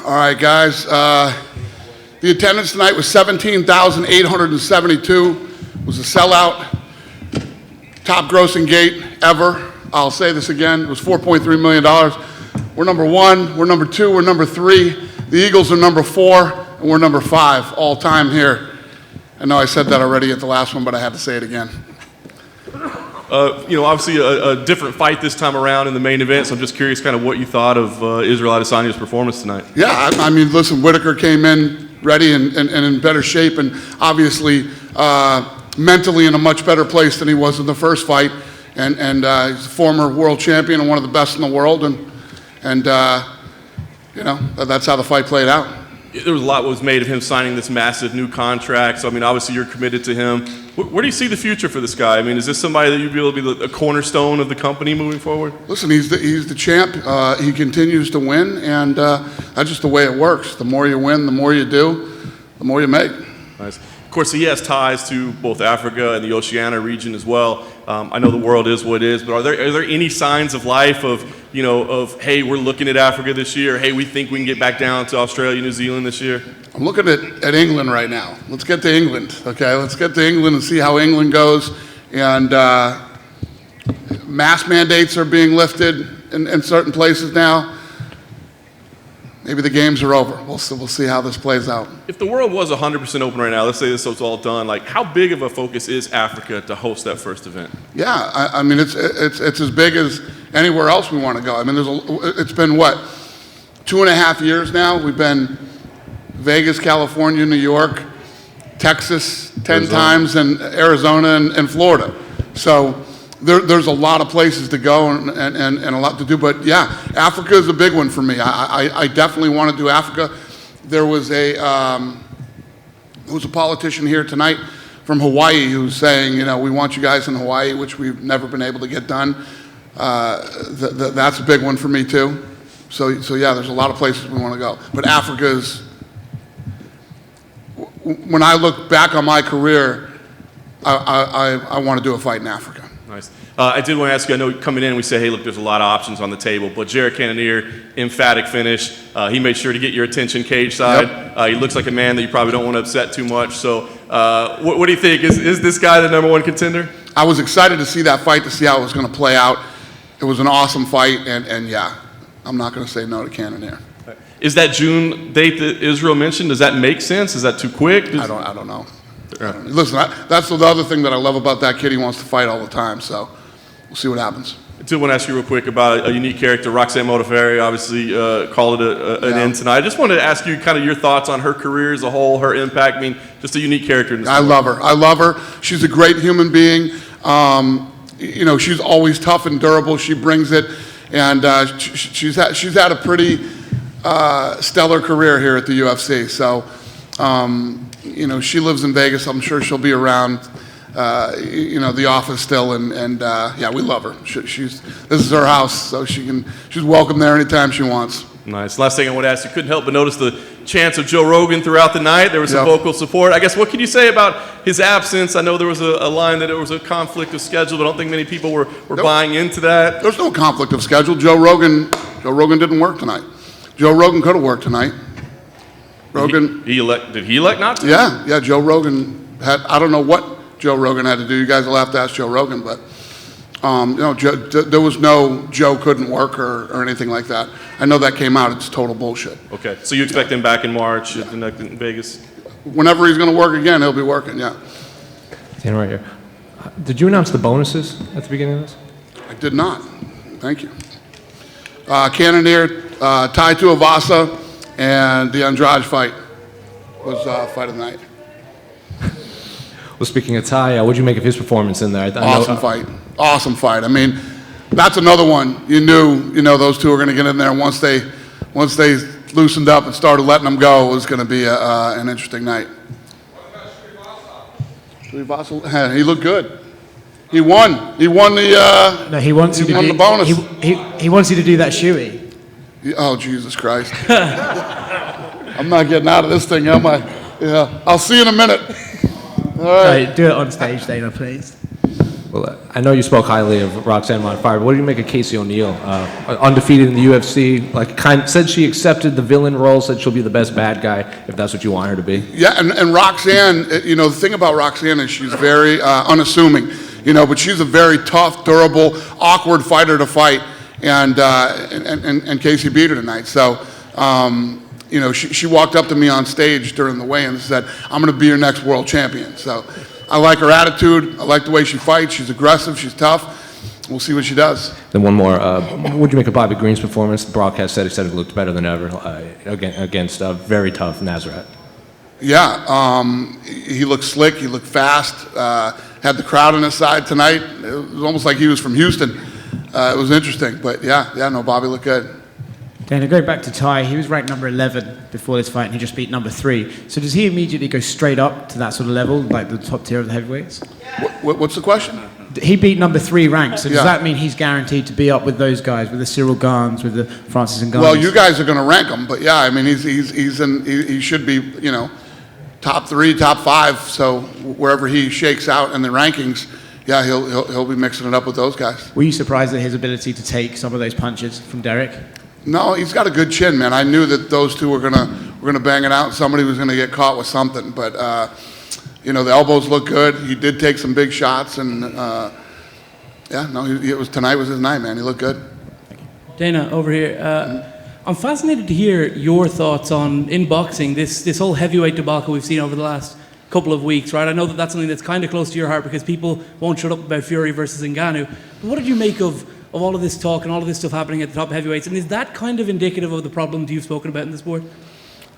All right, guys. The attendance tonight was 17,872. It was a sellout. Top grossing gate ever. I'll say this again. It was $4.3 million. We're number 1. We're number 2. We're number 3. The Eagles are number 4, and we're number 5 all time here. I know I said that already at the last one, but I had to say it again. Obviously a different fight this time around in the main event, so I'm just curious kind of what you thought of Israel Adesanya's performance tonight. Yeah, I mean, listen, Whittaker came in ready and in better shape, and obviously mentally in a much better place than he was in the first fight, and he's a former world champion and one of the best in the world, and that's how the fight played out. There was a lot that was made of him signing this massive new contract, so I mean, obviously you're committed to him. Where do you see the future for this guy? I mean, is this somebody that you'd be able to be a cornerstone of the company moving forward? Listen, he's the champ. He continues to win, and that's just the way it works. The more you win, the more you do, the more you make. Nice. Of course, he has ties to both Africa and the Oceania region as well. I know the world is what it is, but are there any signs of life of hey, we're looking at Africa this year. Hey, we think we can get back down to Australia, New Zealand this year? I'm looking at England right now. Let's get to England, okay? Let's get to England and see how England goes. And mask mandates are being lifted in certain places now. Maybe the games are over. We'll see how this plays out. If the world was 100% open right now, let's say this was all done, like how big of a focus is Africa to host that first event? Yeah, I mean it's as big as anywhere else we want to go. I mean it's been what, 2.5 years now. We've been Vegas, California, New York, Texas 10 times, and Arizona and Florida. So there's a lot of places to go and a lot to do. But yeah, Africa is a big one for me. I definitely want to do Africa. There was a politician here tonight from Hawaii who's saying, we want you guys in Hawaii, which we've never been able to get done. That's a big one for me too. So yeah, there's a lot of places we want to go. But Africa is, when I look back on my career, I want to do a fight in Africa. Nice. I did want to ask you, I know coming in we say, hey, look, there's a lot of options on the table, but Jared Cannonier, emphatic finish. He made sure to get your attention cage side. Yep. He looks like a man that you probably don't want to upset too much. So what do you think? Is this guy the number 1 contender? I was excited to see that fight, to see how it was going to play out. It was an awesome fight, and yeah, I'm not going to say no to Cannonier. Is that June date that Israel mentioned, does that make sense? Is that too quick? I don't know. Listen, that's the other thing that I love about that kid. He wants to fight all the time, so we'll see what happens. I did want to ask you real quick about a unique character. Roxanne Modafferi obviously called it an end tonight. I just wanted to ask you kind of your thoughts on her career as a whole, her impact. I mean, just a unique character in this I love her. She's a great human being. She's always tough and durable. She brings it, and she's had a pretty stellar career here at the UFC. So, she lives in Vegas. I'm sure she'll be around, the office still, and yeah, we love her. This is her house, so she's welcome there anytime she wants. Nice. Last thing I want to ask you, couldn't help but notice the chants of Joe Rogan throughout the night. There was some vocal support. I guess, what can you say about his absence? I know there was a line that it was a conflict of schedule, but I don't think many people were buying into that. There's no conflict of schedule. Joe Rogan didn't work tonight. Joe Rogan could have worked tonight. Rogan. Did he elect not to? Yeah. Joe Rogan I don't know what Joe Rogan had to do. You guys will have to ask Joe Rogan, but there was no Joe couldn't work or anything like that. I know that came out. It's total bullshit. Okay, so you expect him back in March in Vegas? Whenever he's going to work again, he'll be working. Yeah. Stand right here. Did you announce the bonuses at the beginning of this? I did not. Thank you. Cannonier, Tai Tuivasa, and the Andrade fight was fight of the night. Well, speaking of Tai, what did you make of his performance in there? Awesome fight. I mean, that's another one. You knew those two were going to get in there. Once they loosened up and started letting them go, it was going to be an interesting night. Tuivasa, he looked good. He won. He won the. No, he wants you to won the bonus. He wants you to do that shoey. Oh, Jesus Christ! I'm not getting out of this thing, am I? Yeah. I'll see you in a minute. All right. Do it on stage, Dana, please. Well, I know you spoke highly of Roxanne Modafferi, but what do you make of Casey O'Neill? Undefeated in the UFC, said she accepted the villain role, said she'll be the best bad guy if that's what you want her to be. Yeah, and Roxanne, the thing about Roxanne is she's very unassuming, but she's a very tough, durable, awkward fighter to fight, and Casey beat her tonight. So, she walked up to me on stage during the weigh-in and said, "I'm going to be your next world champion." So, I like her attitude. I like the way she fights. She's aggressive. She's tough. We'll see what she does. Then one more. What would you make of Bobby Green's performance? The broadcast said he looked better than ever against a very tough Nazareth. Yeah, he looked slick. He looked fast. Had the crowd on his side tonight. It was almost like he was from Houston. It was interesting. But no, Bobby looked good. Dana, going back to Tai, he was ranked number 11 before this fight, and he just beat number 3. So does he immediately go straight up to that sort of level, like the top tier of the heavyweights? What's the question? He beat number 3 ranked, so does Yeah. that mean he's guaranteed to be up with those guys, with the Cyril Garns, with the Francis Ngannous? Well, you guys are going to rank him, but yeah, I mean, he should be, top 3, top 5. So wherever he shakes out in the rankings, yeah, he'll be mixing it up with those guys. Were you surprised at his ability to take some of those punches from Derrick? No, he's got a good chin, man. I knew that those two were gonna bang it out. Somebody was gonna get caught with something, but the elbows look good. He did take some big shots, and tonight was his night, man. He looked good. Dana, over here. I'm fascinated to hear your thoughts on, in boxing, this whole heavyweight debacle we've seen over the last couple of weeks, right? I know that that's something that's kind of close to your heart because people won't shut up about Fury versus Ngannou. But what did you make of all of this talk and all of this stuff happening at the top heavyweights? And is that kind of indicative of the problems you've spoken about in the sport?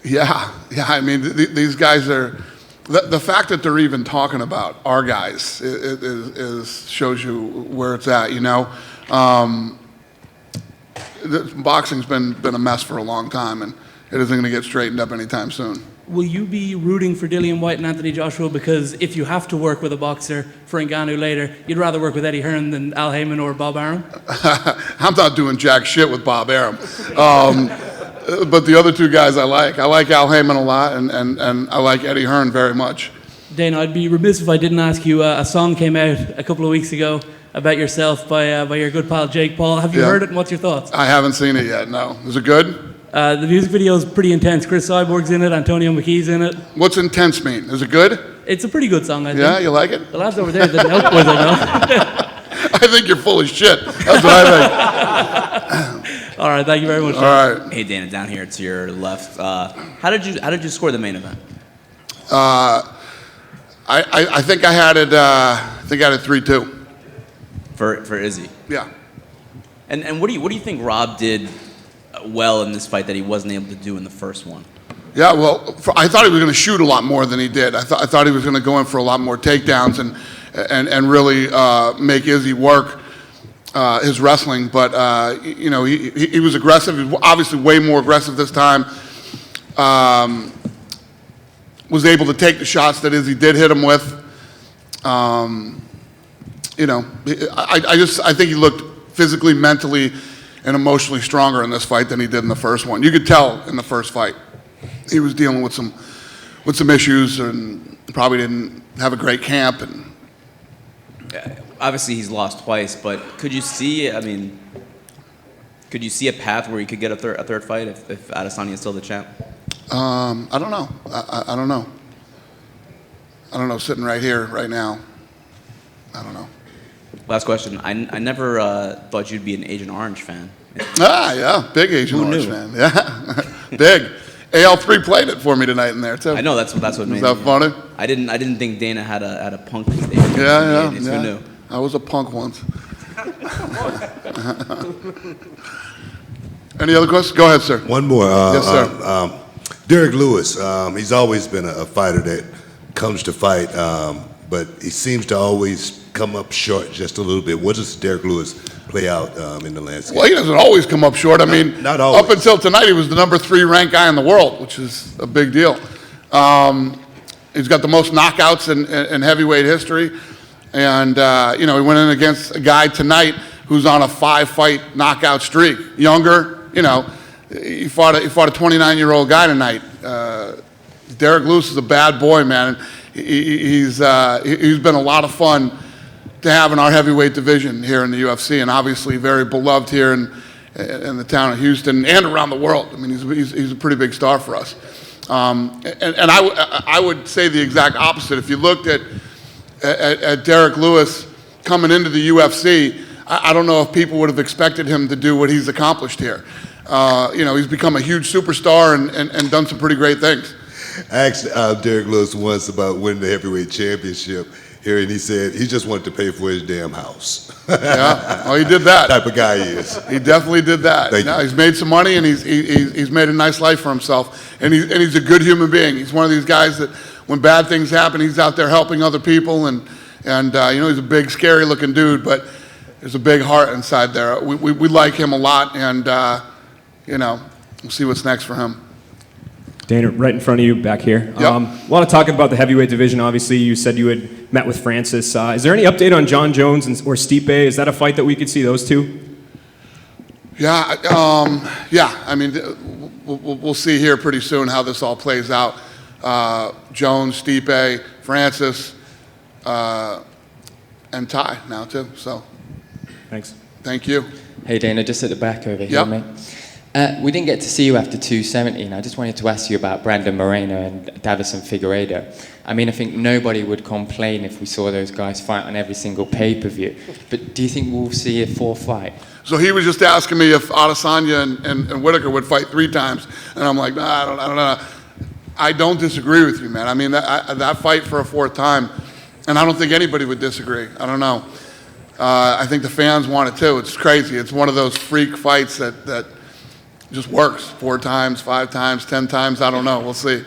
Yeah. I mean, these guys are. The fact that they're even talking about our guys is shows you where it's at. Boxing's been a mess for a long time, and it isn't going to get straightened up anytime soon. Will you be rooting for Dillian White and Anthony Joshua? Because if you have to work with a boxer for Ngannou later, you'd rather work with Eddie Hearn than Al Heyman or Bob Arum? I'm not doing jack shit with Bob Arum. But the other two guys I like. I like Al Heyman a lot, and I like Eddie Hearn very much. Dana, I'd be remiss if I didn't ask you, a song came out a couple of weeks ago about yourself by your good pal Jake Paul. Have you heard it, and what's your thoughts? I haven't seen it yet, no. Is it good? The music video is pretty intense. Chris Cyborg's in it, Antonio McKee's in it. What's intense mean? Is it good? It's a pretty good song, I think. Yeah, you like it? The lads over there didn't help with it, no? I think you're full of shit. That's what I think. All right, thank you very much. All right. Hey Dana, down here to your left. How did you score the main event? I think I had it. I think I had it 3-2. For Izzy. Yeah. And what do you think Rob did well in this fight that he wasn't able to do in the first one? Yeah. Well, I thought he was going to shoot a lot more than he did. I thought he was going to go in for a lot more takedowns and really make Izzy work his wrestling. But he was aggressive. He was obviously way more aggressive this time. Was able to take the shots that Izzy did hit him with. I think he looked physically, mentally, and emotionally stronger in this fight than he did in the first one. You could tell in the first fight he was dealing with some issues and probably didn't have a great camp. And Obviously, he's lost twice, but could you see? I mean, could you see a path where he could get a third fight if Adesanya is still the champ? I don't know. I don't know. I don't know. Sitting right here, right now, I don't know. Last question. I never thought you'd be an Agent Orange fan. Yeah, big Agent Orange fan. Yeah, big. AL3 played it for me tonight in there too. I know that's what made. Is that funny? I didn't think Dana had a punk these days. Yeah. Who knew? I was a punk once. Any other questions? Go ahead, sir. One more. Yes, sir. Derrick Lewis, he's always been a fighter that comes to fight, but he seems to always come up short just a little bit. What does Derrick Lewis play out in the landscape? Well, he doesn't always come up short. I mean, not always. Up until tonight, he was the number 3 ranked guy in the world, which is a big deal. He's got the most knockouts in heavyweight history. And, he went in against a guy tonight who's on a 5-fight knockout streak. Younger, he fought a 29-year-old guy tonight. Derrick Lewis is a bad boy, man. He's been a lot of fun to have in our heavyweight division here in the UFC, and obviously very beloved here in the town of Houston and around the world. I mean, he's a pretty big star for us. And I would say the exact opposite. If you looked at Derrick Lewis coming into the UFC, I don't know if people would have expected him to do what he's accomplished here. He's become a huge superstar and done some pretty great things. I asked Derrick Lewis once about winning the heavyweight championship here, and he said he just wanted to pay for his damn house. Yeah, well, he did that. Type of guy he is. He definitely did that. Thank you. He's made some money, and he's made a nice life for himself. And he's a good human being. He's one of these guys that when bad things happen, he's out there helping other people. And he's a big, scary-looking dude, but there's a big heart inside there. We like him a lot, and we'll see what's next for him. Dana, right in front of you, back here. Yep. A lot of talking about the heavyweight division. Obviously, you said you had met with Francis. Is there any update on John Jones or Stipe? Is that a fight that we could see those two? Yeah. I mean, we'll see here pretty soon how this all plays out. Jones, Stipe, Francis, and Tai now too. So, Thanks. thank you. Hey Dana, just at the back over here, Yep. mate. We didn't get to see you after 270, and I just wanted to ask you about Brandon Moreno and Davison Figueiredo. I mean, I think nobody would complain if we saw those guys fight on every single pay-per-view. But do you think we'll see a fourth fight? So he was just asking me if Adesanya and Whittaker would fight 3 times, and I'm like, nah, I don't know. I don't disagree with you, man. I mean, that fight for a 4th time, and I don't think anybody would disagree. I don't know. I think the fans want it too. It's crazy. It's one of those freak fights that just works 4 times, 5 times, 10 times. I don't know. We'll see.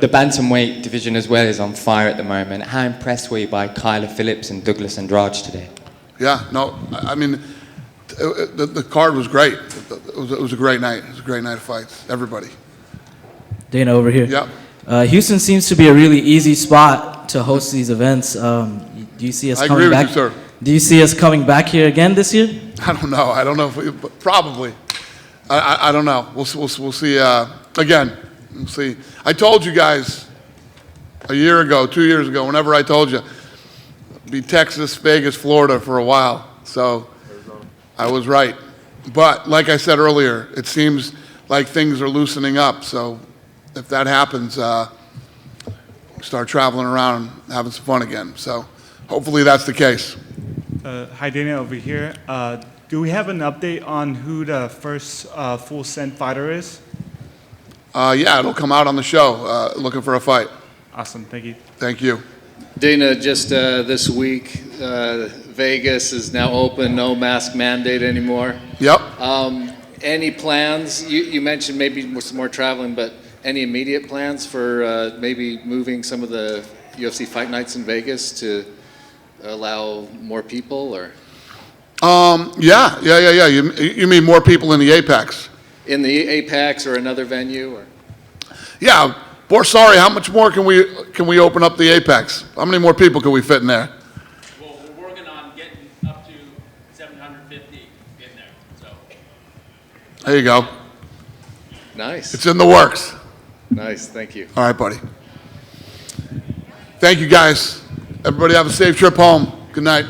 The bantamweight division as well is on fire at the moment. How impressed were you by Kyler Phillips and Douglas Andrade today? Yeah, no, I mean, the card was great. It was a great night. It was a great night of fights. Everybody. Dana over here. Yep. Houston seems to be a really easy spot to host these events. Do you see us I coming agree with back? you, sir. Do you see us coming back here again this year? I don't know. I don't know but probably. I don't know. We'll see. Again, we'll see. I told you guys a year ago, 2 years ago, whenever I told you, be Texas, Vegas, Florida for a while. So I was right. But like I said earlier, it seems like things are loosening up. So if that happens, start traveling around and having some fun again. So hopefully that's the case. Hi, Dana, over here. Do we have an update on who the first full send fighter is? Yeah, it'll come out on the show. Looking for a fight. Awesome, thank you. Thank you. Dana, just this week, Vegas is now open, no mask mandate anymore. Yep. Any plans? You mentioned maybe some more traveling, but any immediate plans for maybe moving some of the UFC fight nights in Vegas to allow more people, or? Yeah. You mean more people in the Apex? In the Apex or another venue, or? Yeah. Sorry, how much more can we open up the Apex? How many more people can we fit in there? Well, we're working on getting up to 750 in there. So. There you go. Nice. It's in the works. Nice, thank you. All right, buddy. Thank you, guys. Everybody have a safe trip home. Good night.